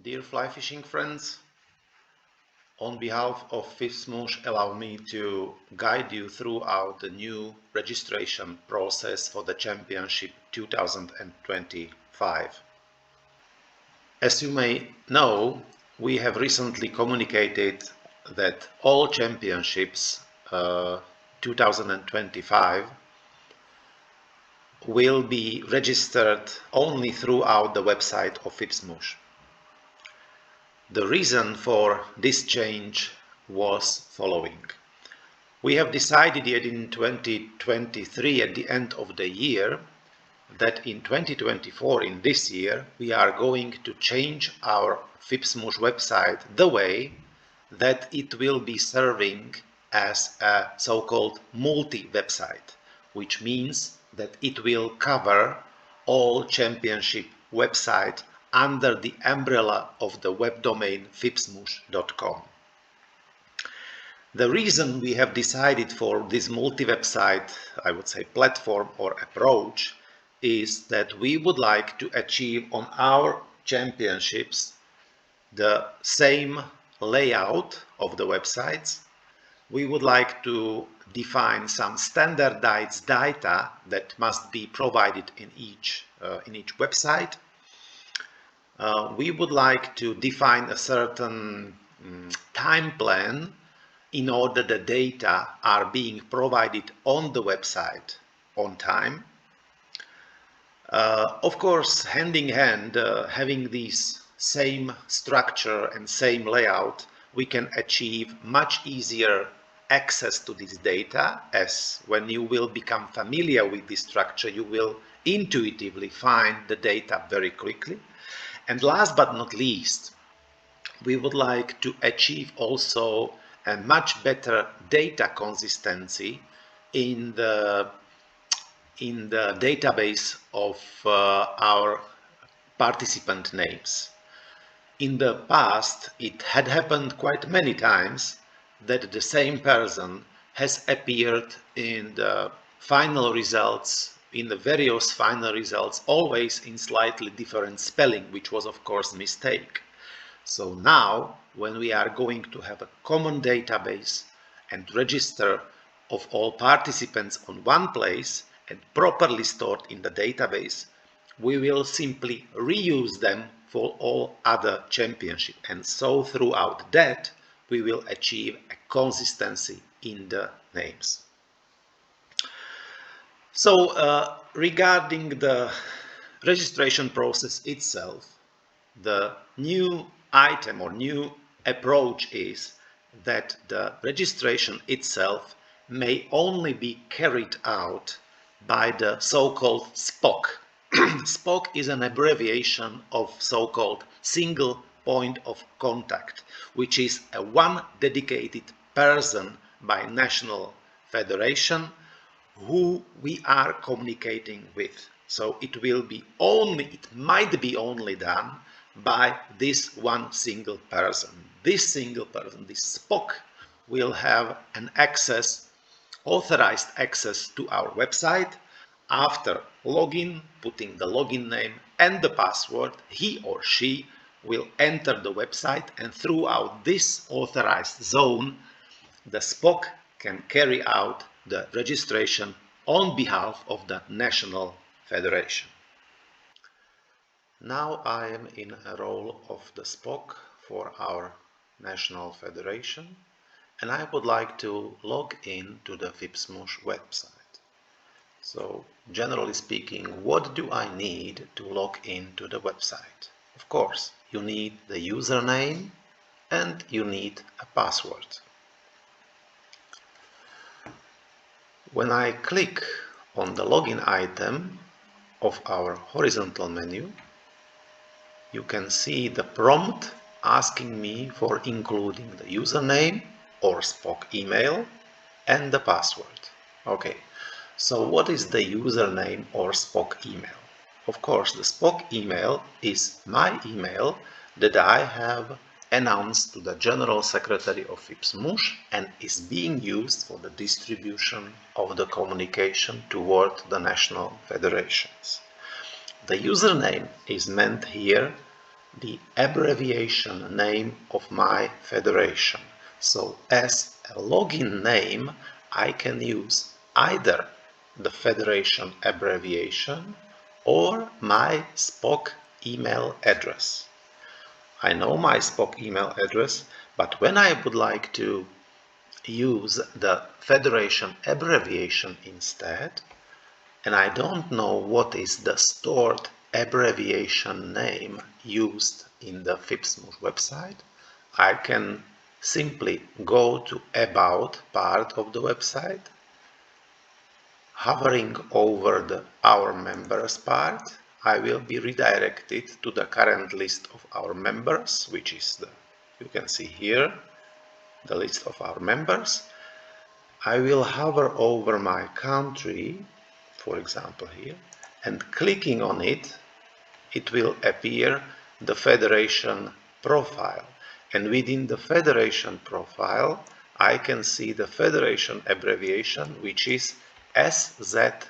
Dear fly fishing friends, on behalf of FIPS Mouche, allow me to guide you throughout the new registration process for the Championship 2025. As you may know, we have recently communicated that all championships 2025 will be registered only throughout the website of FIPS Mouche. The reason for this change was following. We have decided yet in 2023 at the end of the year that in 2024, in this year, we are going to change our FIPS Mouche website the way that it will be serving as a so-called multi-website, which means that it will cover all championship websites under the umbrella of the web domain fipsmouche.com. The reason we have decided for this multi-website, I would say platform or approach, is that we would like to achieve on our championships the same layout of the websites. We would like to define some standardized data that must be provided in each website. We would like to define a certain time plan in order the data are being provided on the website on time. Of course, hand in hand, having this same structure and same layout, we can achieve much easier access to this data, as when you will become familiar with this structure, you will intuitively find the data very quickly. And last but not least, we would like to achieve also a much better data consistency in the database of our participant names. In the past, it had happened quite many times that the same person has appeared in the final results, in the various final results, always in slightly different spelling, which was of course a mistake. So now, when we are going to have a common database and register of all participants on one place and properly stored in the database, we will simply reuse them for all other championships. And so throughout that, we will achieve a consistency in the names. So regarding the registration process itself, the new item or new approach is that the registration itself may only be carried out by the so-called SPOC. SPOC is an abbreviation of so-called single point of contact, which is a one dedicated person by national federation who we are communicating with. So it might be only done by this one single person. This single person, this SPOC, will have an authorized access to our website. After login, putting the login name and the password, he or she will enter the website, and throughout this authorized zone, the SPOC can carry out the registration on behalf of the national federation. Now I am in a role of the SPOC for our national federation, and I would like to log in to the FIPS Mouche website. So, generally speaking, what do I need to log into the website? Of course, you need the username and you need a password. When I click on the login item of our horizontal menu, you can see the prompt asking me for including the username or SPOC email and the password. Okay, so what is the username or SPOC email? Of course, the SPOC email is my email that I have announced to the General Secretary of FIPS Mouche and is being used for the distribution of the communication toward the national federations. The username is meant here the abbreviation name of my federation. So as a login name, I can use either the federation abbreviation or my Spock email address. I know my Spock email address, but when I would like to use the federation abbreviation instead, and I don't know what is the stored abbreviation name used in the FIPS Mouche website, I can simply go to About part of the website, hovering over the Our Members part. I will be redirected to the current list of our members, which is you can see here, the list of our members. I will hover over my country, for example here, and clicking on it, it will appear the federation profile. And within the federation profile, I can see the federation abbreviation, which is SZSR,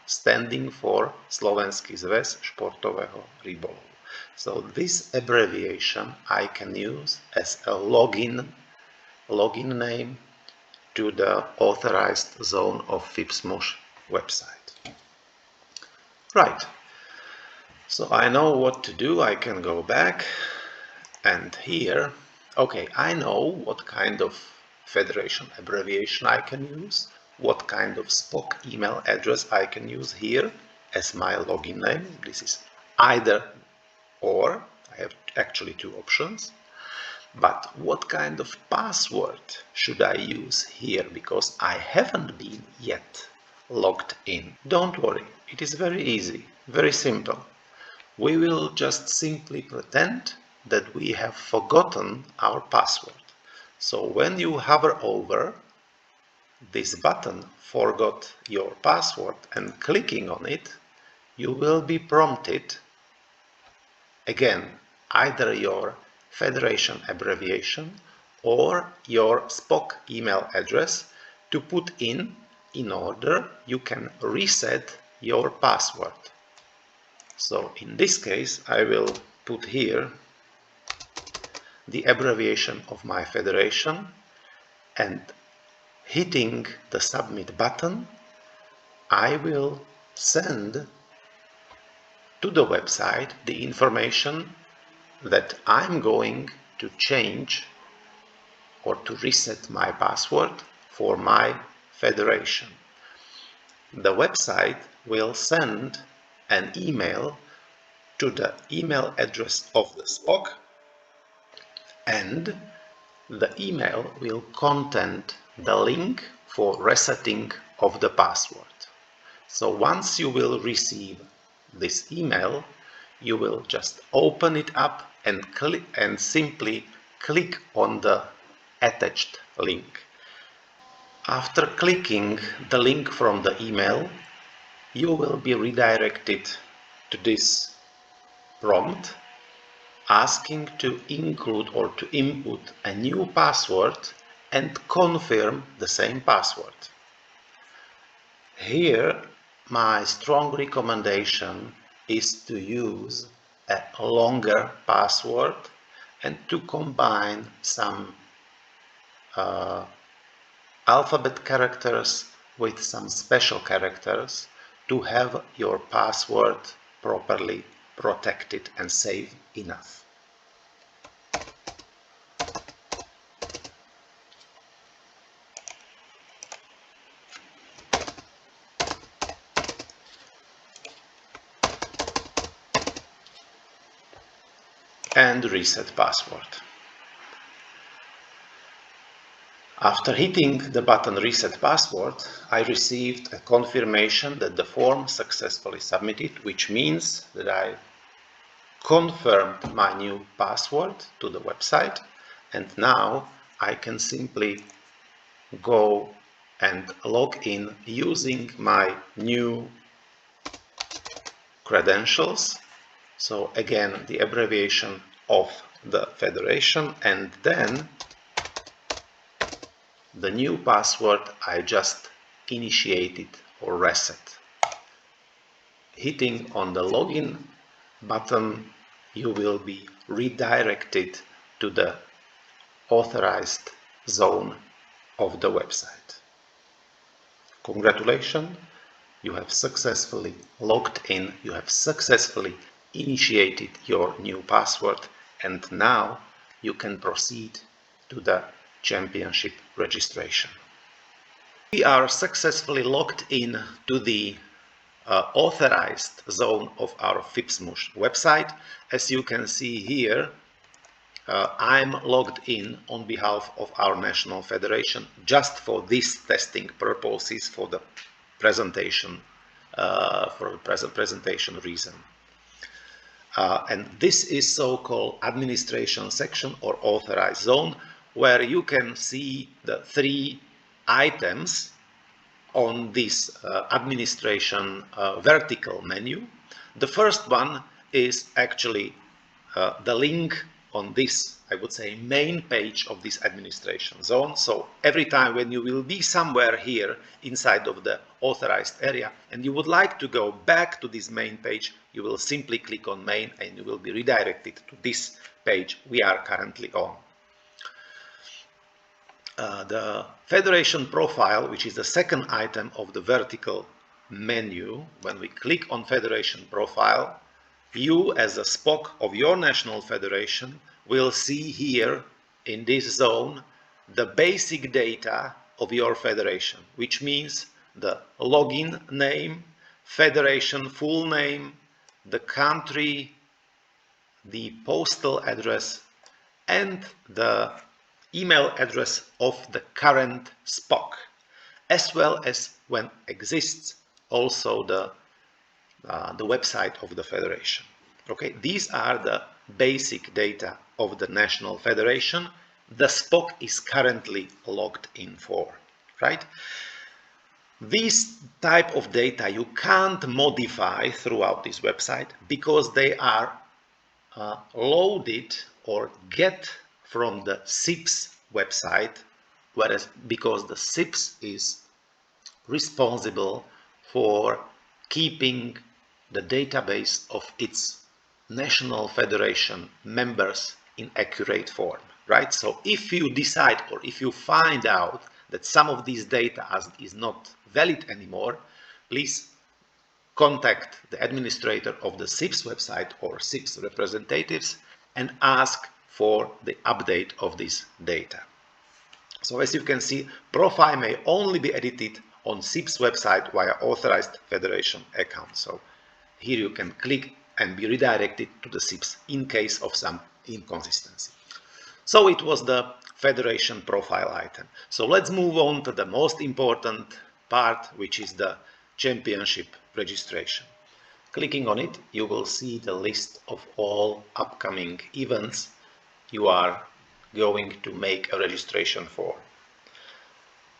standing for Slovenský zväz športového rybolovu. So this abbreviation I can use as a login name to the authorized zone of FIPS Mouche website. Right, so I know what to do. I can go back and here, okay, I know what kind of federation abbreviation I can use, what kind of Spock email address I can use here as my login name. This is either or, I have actually two options. But what kind of password should I use here, because I haven't been yet logged in? Don't worry, it is very easy, very simple. We will just simply pretend that we have forgotten our password. So when you hover over this button, Forgot Your Password, and clicking on it, you will be prompted again, either your federation abbreviation or your Spock email address to put in order you can reset your password. So in this case, I will put here the abbreviation of my federation, and hitting the submit button, I will send to the website the information that I'm going to change or to reset my password for my federation. The website will send an email to the email address of the Spock, and the email will contain the link for resetting of the password. So once you will receive this email, you will just open it up and simply click on the attached link. After clicking the link from the email, you will be redirected to this prompt asking to include or to input a new password and confirm the same password. Here, my strong recommendation is to use a longer password and to combine some alphabet characters with some special characters to have your password properly protected and safe enough. And reset password. After hitting the button Reset Password, I received a confirmation that the form successfully submitted, which means that I confirmed my new password to the website, and now I can simply go and log in using my new credentials. So again, the abbreviation of the federation, and then the new password I just initiated or reset. Hitting on the login button, you will be redirected to the authorized zone of the website. Congratulations, you have successfully logged in, you have successfully initiated your new password, and now you can proceed to the championship registration. We are successfully logged in to the authorized zone of our FIPS Mouche website. As you can see here, I'm logged in on behalf of our national federation just for this testing purposes, for the presentation, presentation reason. And this is so-called administration section or authorized zone, where you can see the three items on this administration vertical menu. The first one is actually the link on this, I would say, main page of this administration zone. So every time when you will be somewhere here inside of the authorized area and you would like to go back to this main page, you will simply click on main and you will be redirected to this page we are currently on. The federation profile, which is the second item of the vertical menu, when we click on federation profile, you as a SPOC of your national federation will see here in this zone the basic data of your federation, which means the login name, federation full name, the country, the postal address, and the email address of the current SPOC, as well as when exists also the website of the federation. Okay, these are the basic data of the national federation the SPOC is currently logged in for, right? These type of data you can't modify throughout this website because they are loaded or get from the FIPS website, whereas because the FIPS is responsible for keeping the database of its national federation members in accurate form, right? So if you decide or if you find out that some of these data is not valid anymore, please contact the administrator of the FIPS website or FIPS representatives and ask for the update of this data. So as you can see, profile may only be edited on FIPS website via authorized federation account. So here you can click and be redirected to the FIPS in case of some inconsistency. So it was the federation profile item. So let's move on to the most important part, which is the championship registration. Clicking on it, you will see the list of all upcoming events you are going to make a registration for.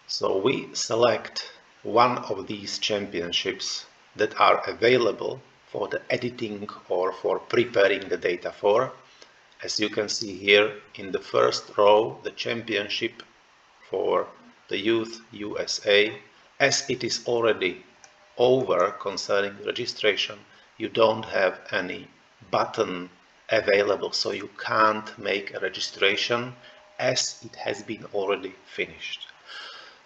So we select one of these championships that are available for the editing or for preparing the data for. As you can see here in the first row, the championship for the Youth USA, as it is already over concerning registration, you don't have any button available, so you can't make a registration as it has been already finished.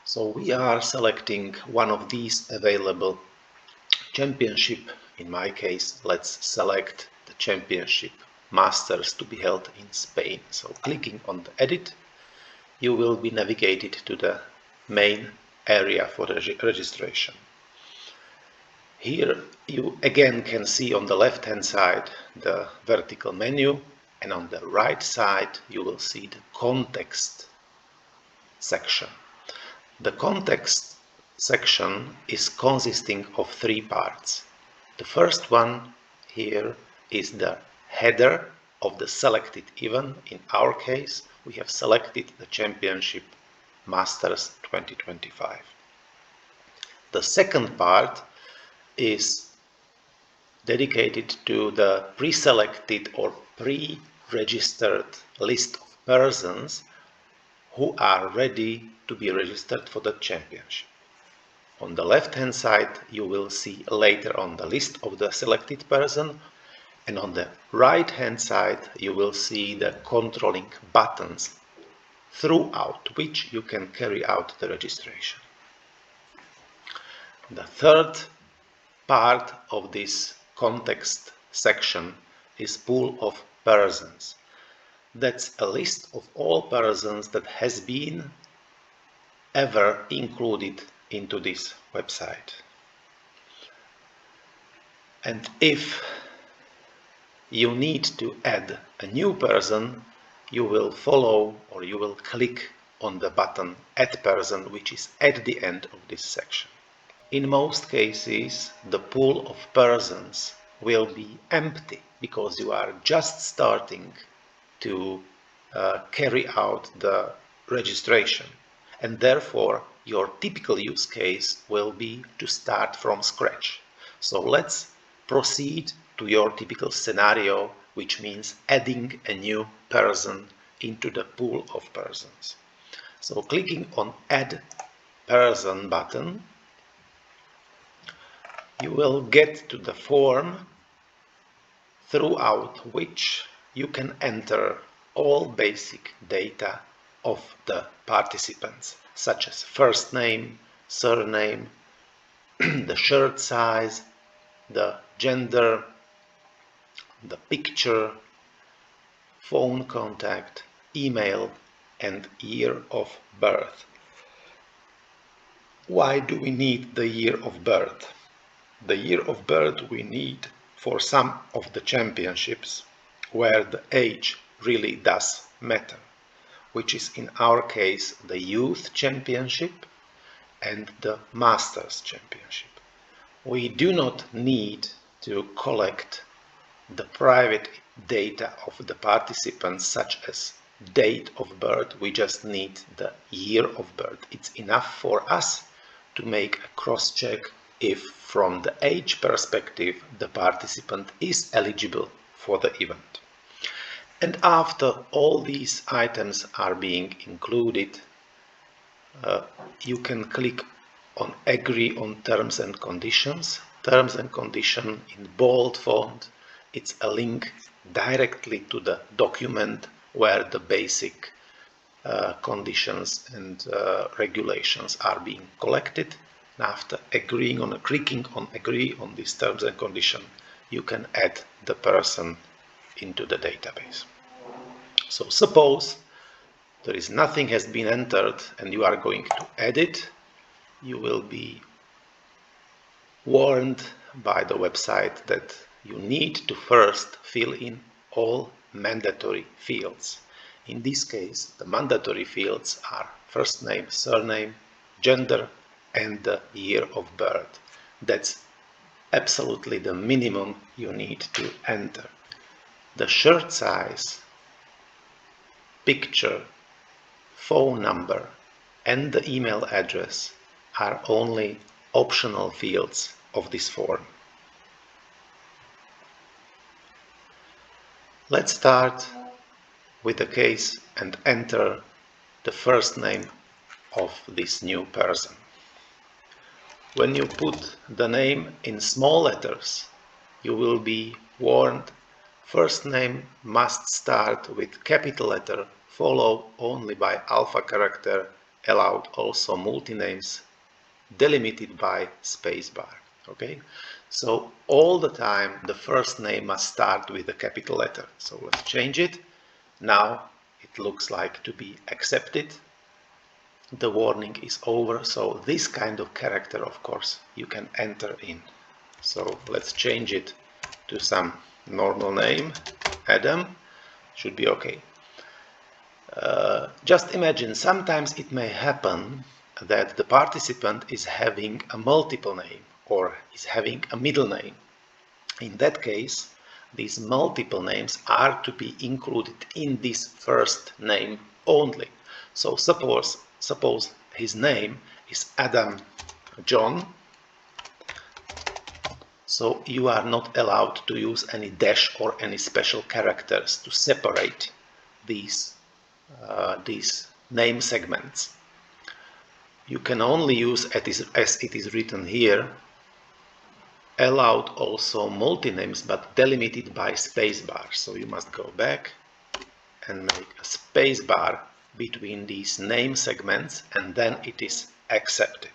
So we are selecting one of these available championship. In my case, let's select the championship Masters to be held in Spain. So clicking on the edit, you will be navigated to the main area for the registration. Here you again can see on the left hand side the vertical menu, and on the right side you will see the context section. The context section is consisting of three parts. The first one here is the header of the selected event. In our case, we have selected the Championship Masters 2025. The second part is dedicated to the pre-selected or pre-registered list of persons who are ready to be registered for the championship. On the left hand side you will see later on the list of the selected person, And on the right hand side you will see the controlling buttons throughout which you can carry out the registration. The third part of this context section is pool of persons. That's a list of all persons that has been ever included into this website. And if you need to add a new person, you will follow or you will click on the button Add Person, which is at the end of this section. In most cases, the pool of persons will be empty because you are just starting to carry out the registration, and therefore your typical use case will be to start from scratch. So let's proceed to your typical scenario, which means adding a new person into the pool of persons. So clicking on Add Person button, you will get to the form throughout which you can enter all basic data of the participants, such as first name, surname, the shirt size, the gender, the picture, phone contact, email, and year of birth. Why do we need the year of birth? The year of birth we need for some of the championships where the age really does matter, which is in our case the Youth Championship and the Masters Championship. We do not need to collect the private data of the participants such as date of birth. We just need the year of birth. It's enough for us to make a cross-check if from the age perspective the participant is eligible for the event. And after all these items are being included, you can click on Agree on Terms and Conditions. Terms and Condition in bold font. It's a link directly to the document where the basic conditions and regulations are being collected. And after clicking on Agree on these terms and conditions, you can add the person into the database. So suppose there is nothing has been entered and you are going to edit, you will be warned by the website that you need to first fill in all mandatory fields. In this case, the mandatory fields are first name, surname, gender, and the year of birth. That's absolutely the minimum you need to enter. The shirt size, picture, phone number, and the email address are only optional fields of this form. Let's start with the case and enter the first name of this new person. When you put the name in small letters, you will be warned first name must start with capital letter followed only by alpha character, allowed also multi-names, delimited by spacebar. Okay, so all the time the first name must start with a capital letter. So let's change it. Now it looks like to be accepted. The warning is over, so this kind of character, of course, you can enter in. So let's change it to some normal name. Adam should be okay. Just imagine, sometimes it may happen that the participant is having a multiple name or is having a middle name. In that case, these multiple names are to be included in this first name only. So suppose his name is Adam John, so you are not allowed to use any dash or any special characters to separate these name segments. You can only use as it is written here, allowed also multi-names, but delimited by spacebar. So you must go back and make a spacebar between these name segments, and then it is accepted.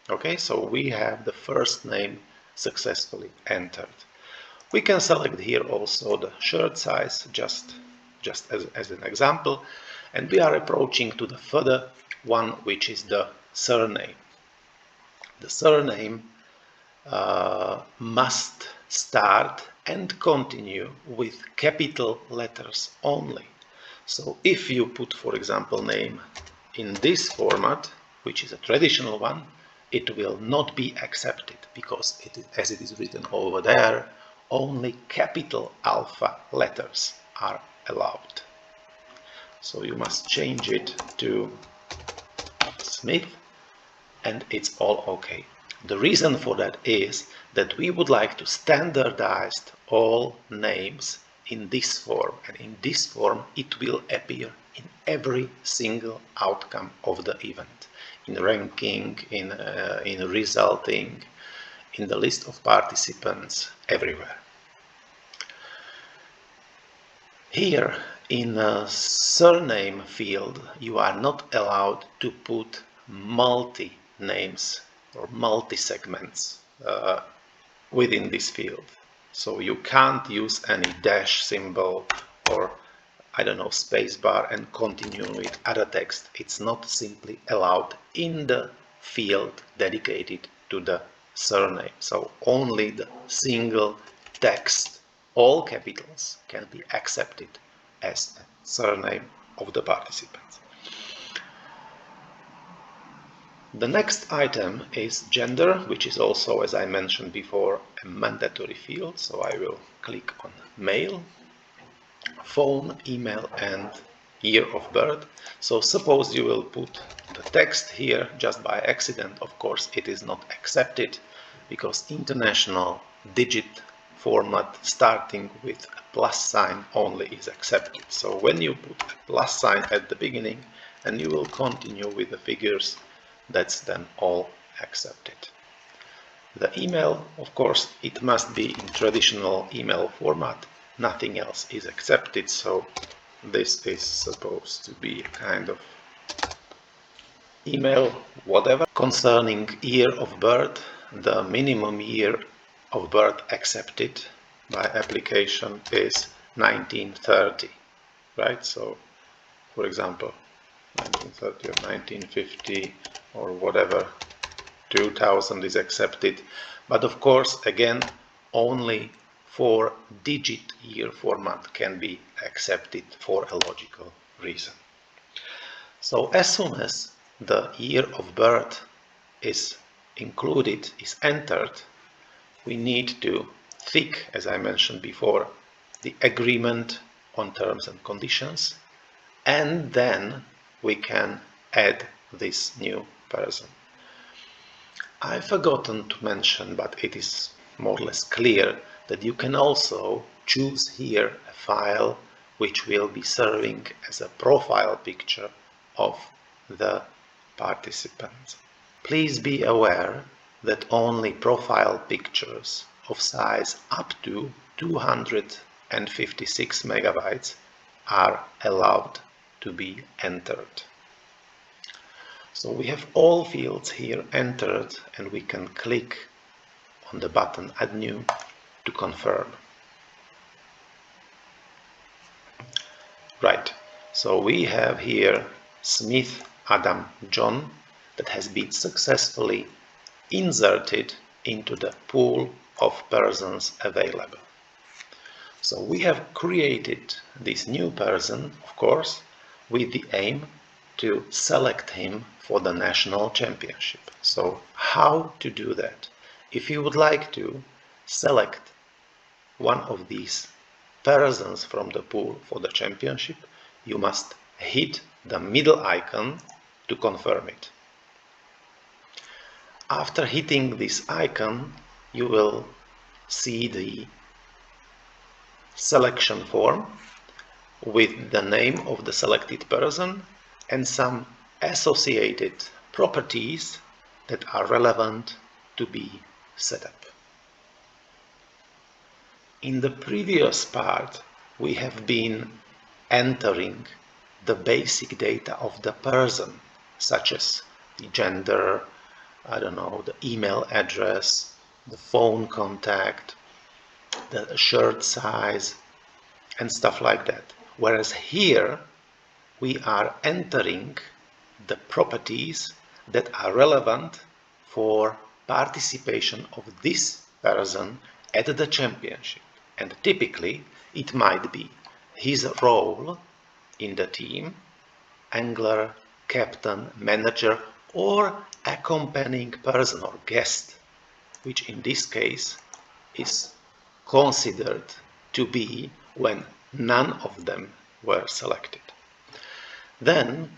Okay, so we have the first name successfully entered. We can select here also the shirt size, just as an example, and we are approaching to the further one, which is the surname. The surname must start and continue with capital letters only. So if you put, for example, name in this format, which is a traditional one, it will not be accepted because as it is written over there, only capital alpha letters are allowed. So you must change it to Smith and it's all okay. The reason for that is that we would like to standardize all names in this form, and in this form it will appear in every single outcome of the event, in ranking, in resulting, in the list of participants, everywhere. Here in a surname field you are not allowed to put multi names or multi-segments within this field. So you can't use any dash symbol or, I don't know, spacebar and continue with other text. It's not simply allowed in the field dedicated to the surname. So only the single text, all capitals, can be accepted as a surname of the participants. The next item is gender, which is also, as I mentioned before, a mandatory field. So I will click on male, phone, email, and year of birth. So suppose you will put the text here just by accident. Of course, it is not accepted because international digit format starting with a plus sign only is accepted. So when you put a plus sign at the beginning and you will continue with the figures, that's then all accepted. The email, of course, it must be in traditional email format. Nothing else is accepted, so this is supposed to be a kind of email, whatever. Concerning year of birth, the minimum year of birth accepted by application is 1930, right? So, for example, 1930 or 1950 or whatever, 2000 is accepted, but of course again only 4-digit year format can be accepted for a logical reason. So as soon as the year of birth is included, is entered, we need to tick, as I mentioned before, the agreement on terms and conditions, and then we can add this new person. I've forgotten to mention, but it is more or less clear, that you can also choose here a file which will be serving as a profile picture of the participants. Please be aware that only profile pictures of size up to 256 megabytes are allowed to be entered. So we have all fields here entered, and we can click on the button Add New to confirm. Right, so we have here Smith Adam John that has been successfully inserted into the pool of persons available. So we have created this new person, of course, with the aim to select him for the national championship. So how to do that? If you would like to select one of these persons from the pool for the championship, you must hit the middle icon to confirm it. After hitting this icon, you will see the selection form with the name of the selected person and some associated properties that are relevant to be set up. In the previous part, we have been entering the basic data of the person, such as the gender, I don't know, the email address, the phone contact, the shirt size, and stuff like that. Whereas here, we are entering the properties that are relevant for participation of this person at the championship. And typically, it might be his role in the team, angler, captain, manager, or accompanying person or guest, which in this case is considered to be when none of them were selected. Then,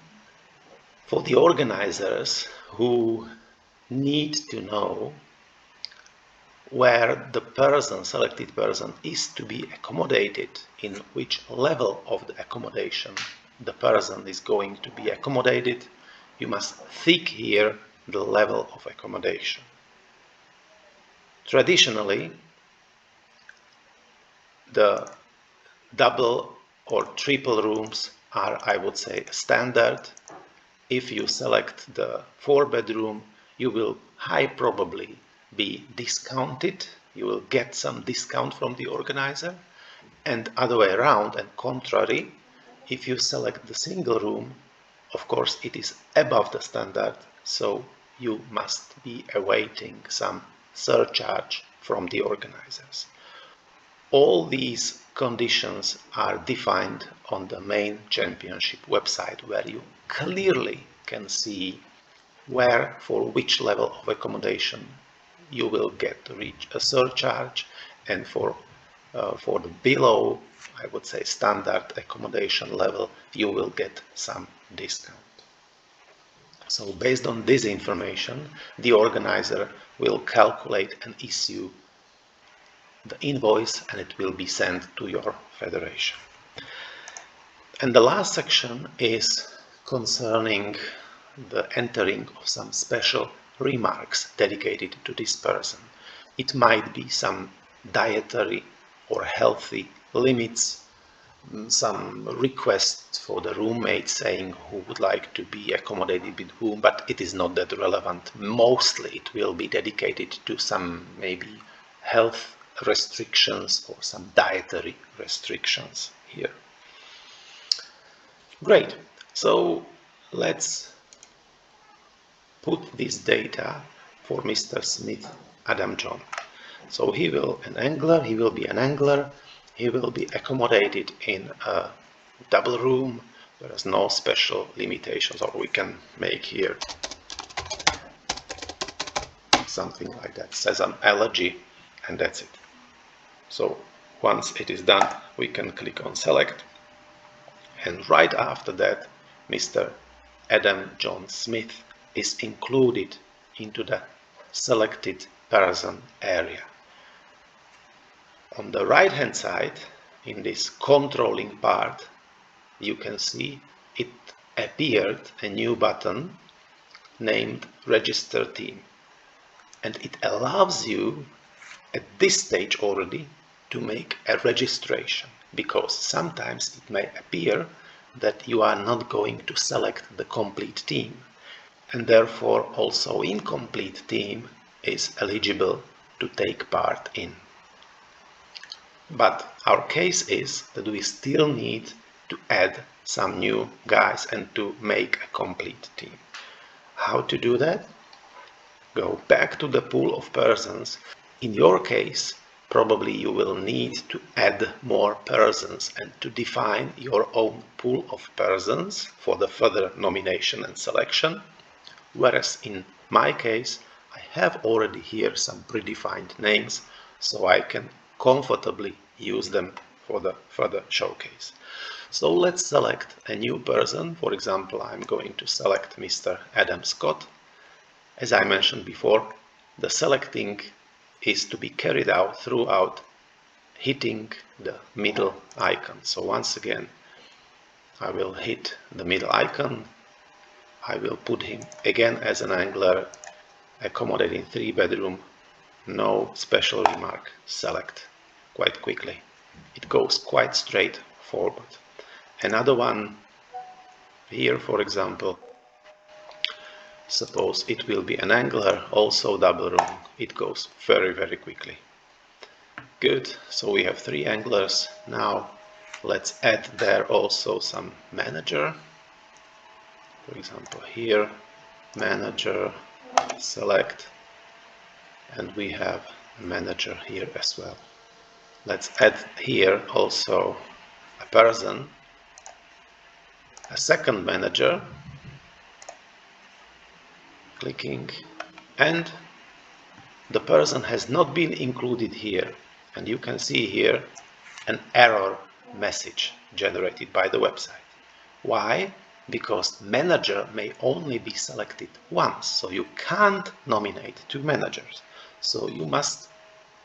for the organizers who need to know where the person, selected person, is to be accommodated, in which level of the accommodation the person is going to be accommodated, you must tick here the level of accommodation. Traditionally, the double or triple rooms are, I would say, standard. If you select the 4-bedroom, you will high probably be discounted. You will get some discount from the organizer. And other way around, and contrary, if you select the single room, of course it is above the standard, so you must be awaiting some surcharge from the organizers. All these conditions are defined on the main championship website, where you clearly can see where, for which level of accommodation you will get to reach a surcharge, and for the below, I would say, standard accommodation level, you will get some discount. So based on this information, the organizer will calculate and issue the invoice, and it will be sent to your federation. And the last section is concerning the entering of some special remarks dedicated to this person. It might be some dietary or healthy limits, some request for the roommate saying who would like to be accommodated with whom, but it is not that relevant. Mostly it will be dedicated to some maybe health restrictions or some dietary restrictions here. Great. So let's put this data for Mr. Smith Adam John. So he will be an angler, he will be accommodated in a double room. There is no special limitations, or we can make here something like that, says an allergy, and that's it. So once it is done, we can click on select, and right after that, Mr. Adam John Smith is included into the selected person area. On the right hand side, in this controlling part, you can see it appeared a new button named Register Team, and it allows you at this stage already to make a registration, because sometimes it may appear that you are not going to select the complete team, and therefore also incomplete team is eligible to take part in. But our case is that we still need to add some new guys and to make a complete team. How to do that? Go back to the pool of persons. In your case, probably you will need to add more persons and to define your own pool of persons for the further nomination and selection. Whereas in my case, I have already here some predefined names, so I can comfortably use them for the further showcase. So let's select a new person. For example, I'm going to select Mr. Adam Scott. As I mentioned before, the selecting is to be carried out throughout hitting the middle icon. So once again, I will hit the middle icon. I will put him again as an angler, accommodating 3-bedroom, no special remark, select. quite quickly. It goes quite straight forward. Another one here, for example, suppose it will be an angler, also double room. It goes very, very quickly. Good, so we have 3 anglers. Now let's add there also some manager. For example, here, manager, select, and we have a manager here as well. Let's add here also a person, a second manager, clicking, and the person has not been included here, and you can see here an error message generated by the website. Why? Because manager may only be selected once, so you can't nominate 2 managers. So you must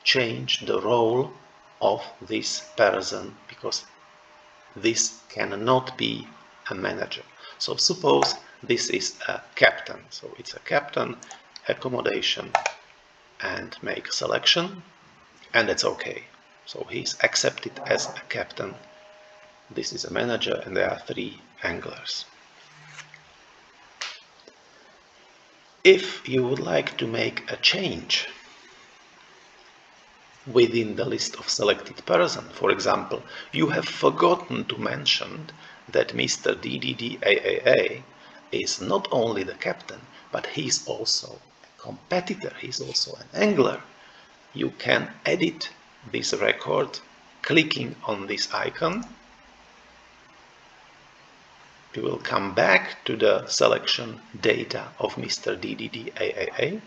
change the role of this person, because this cannot be a manager. So suppose this is a captain, so it's a captain, accommodation, and make a selection, and it's okay. So he's accepted as a captain. This is a manager, and there are 3 anglers. If you would like to make a change within the list of selected person, for example, you have forgotten to mention that Mr. DDDAAA is not only the captain, but he's also a competitor, he's also an angler. You can edit this record clicking on this icon. You will come back to the selection data of Mr. DDDAAA,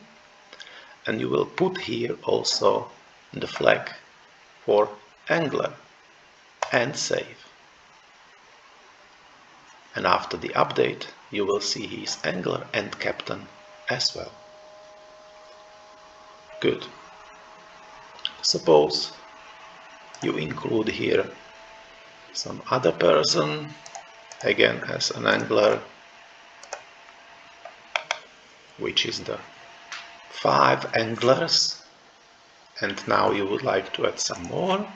and you will put here also the flag for angler and save. And after the update, you will see he's angler and captain as well. Good. Suppose you include here some other person, again as an angler, which is the 5 anglers, and now you would like to add some more.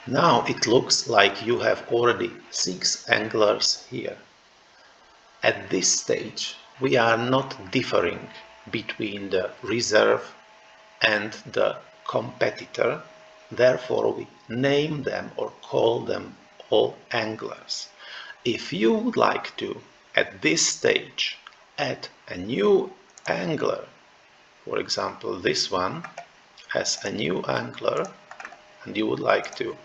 Now it looks like you have already 6 anglers here. At this stage, we are not differing between the reserve and the competitor, therefore we name them or call them all anglers. If you would like to, at this stage, add a new angler, for example this one as a new angler, and you would like to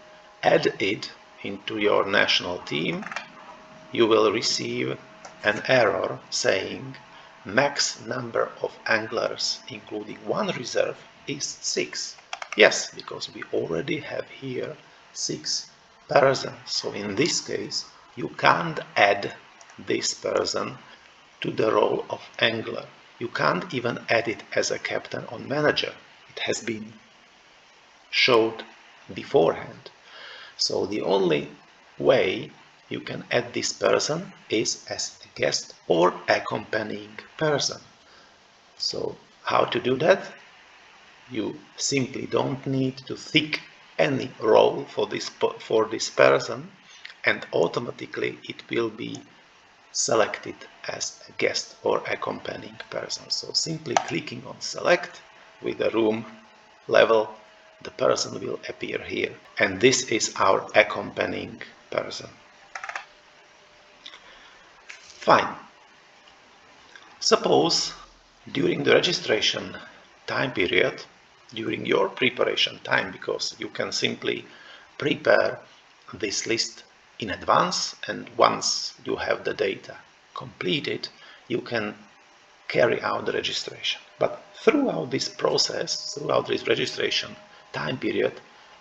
add it into your national team, you will receive an error saying max number of anglers including 1 reserve is 6. Yes, because we already have here 6 persons. So in this case you can't add this person to the role of angler. You can't even add it as a captain or manager. It has been showed beforehand. So the only way you can add this person is as a guest or accompanying person. So how to do that? You simply don't need to tick any role for this person, and automatically it will be selected as a guest or accompanying person. So simply clicking on select with the room level, the person will appear here, and this is our accompanying person. Fine. Suppose during the registration time period, during your preparation time, because you can simply prepare this list in advance, and once you have the data completed, you can carry out the registration. But throughout this process, throughout this registration time period,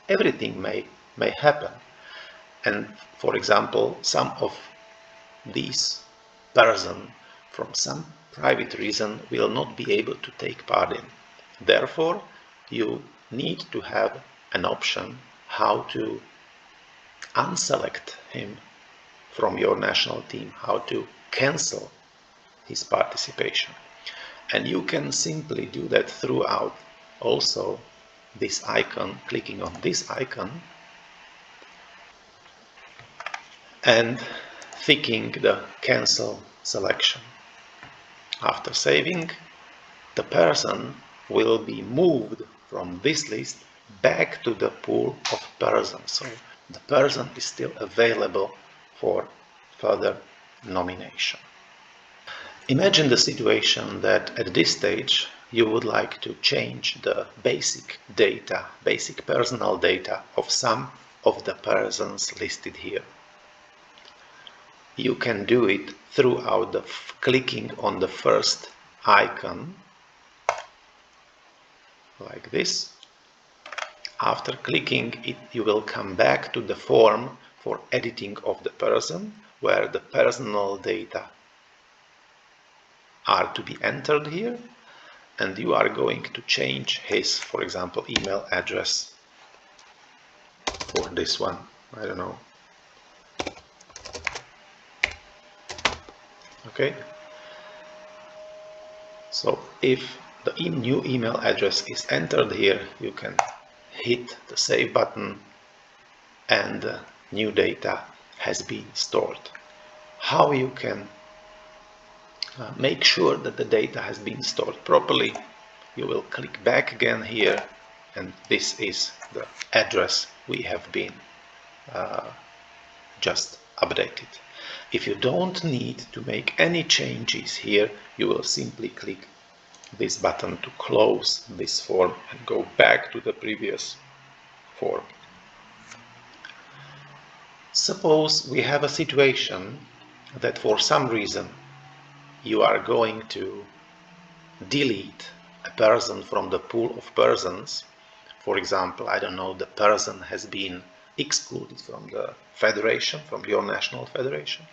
everything may happen. And for example, some of these persons from some private reason will not be able to take part in. Therefore, you need to have an option how to unselect him from your national team, how to cancel his participation. And you can simply do that throughout also this icon, clicking on this icon and ticking the cancel selection. After saving, the person will be moved from this list back to the pool of persons. So the person is still available for further nomination. Imagine the situation that at this stage you would like to change the basic data, basic personal data of some of the persons listed here. You can do it throughout the clicking on the first icon like this. After clicking it, you will come back to the form for editing of the person, where the personal data are to be entered here, and you are going to change his, for example, email address for this one. I don't know. Okay. So if the new email address is entered here, you can hit the save button and new data has been stored. How you can make sure that the data has been stored properly? You will click back again here, and this is the address we have been just updated. If you don't need to make any changes here, you will simply click this button to close this form and go back to the previous form. Suppose we have a situation that for some reason you are going to delete a person from the pool of persons. For example, I don't know, the person has been excluded from the federation, from your national federation.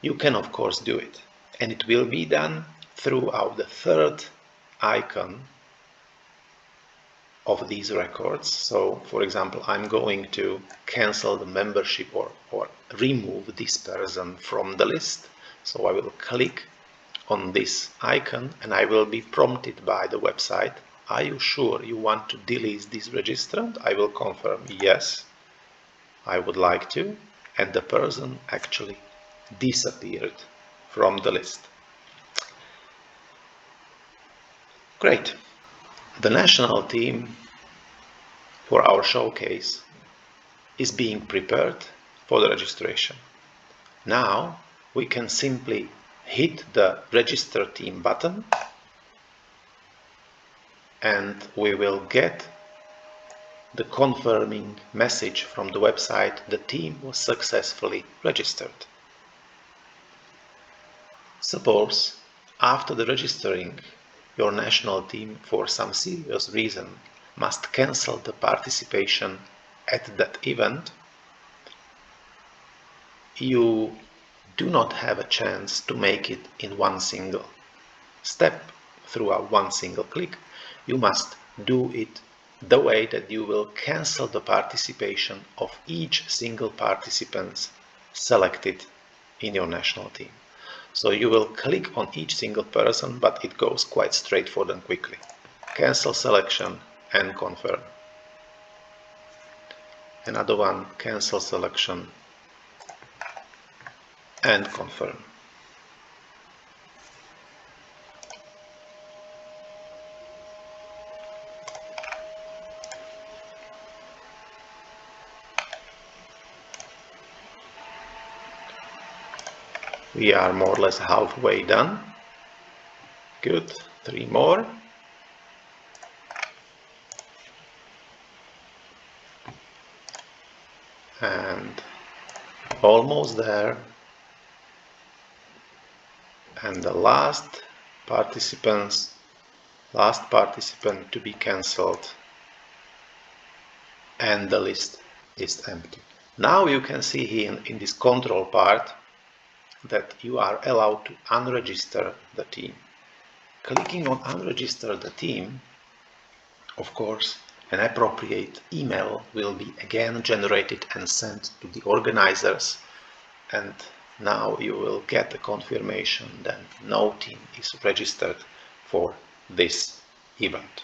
You can of course do it, and it will be done throughout the third icon of these records. So for example, I'm going to cancel the membership or remove this person from the list. So I will click on this icon and I will be prompted by the website, are you sure you want to delete this registrant? I will confirm yes, I would like to, and the person actually disappeared from the list. Great. The national team for our showcase is being prepared for the registration. Now we can simply hit the register team button and we will get the confirming message from the website, the team was successfully registered. Suppose after the registering, your national team for some serious reason must cancel the participation at that event. You do not have a chance to make it in one single step through one single click. You must do it the way that you will cancel the participation of each single participant selected in your national team. So you will click on each single person, but it goes quite straightforward and quickly. Cancel selection and confirm. Another one, cancel selection and confirm. We are more or less halfway done. Good, 3 more. And almost there. And the last participant to be cancelled, and the list is empty. Now you can see here in this control part that you are allowed to unregister the team. Clicking on unregister the team, of course, an appropriate email will be again generated and sent to the organizers, and now you will get the confirmation that no team is registered for this event.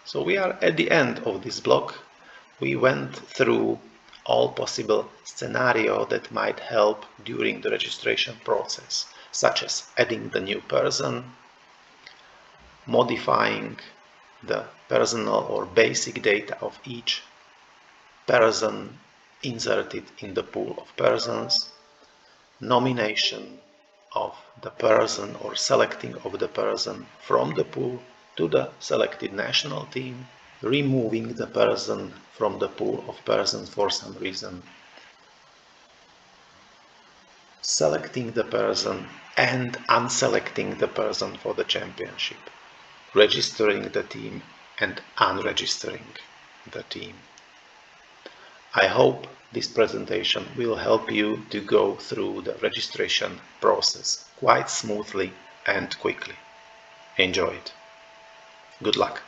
So we are at the end of this block. We went through all possible scenarios that might help during the registration process, such as adding the new person, modifying the personal or basic data of each person inserted in the pool of persons, nomination of the person or selecting of the person from the pool to the selected national team, removing the person from the pool of persons for some reason, selecting the person and unselecting the person for the championship, registering the team and unregistering the team. I hope this presentation will help you to go through the registration process quite smoothly and quickly. Enjoy it. Good luck.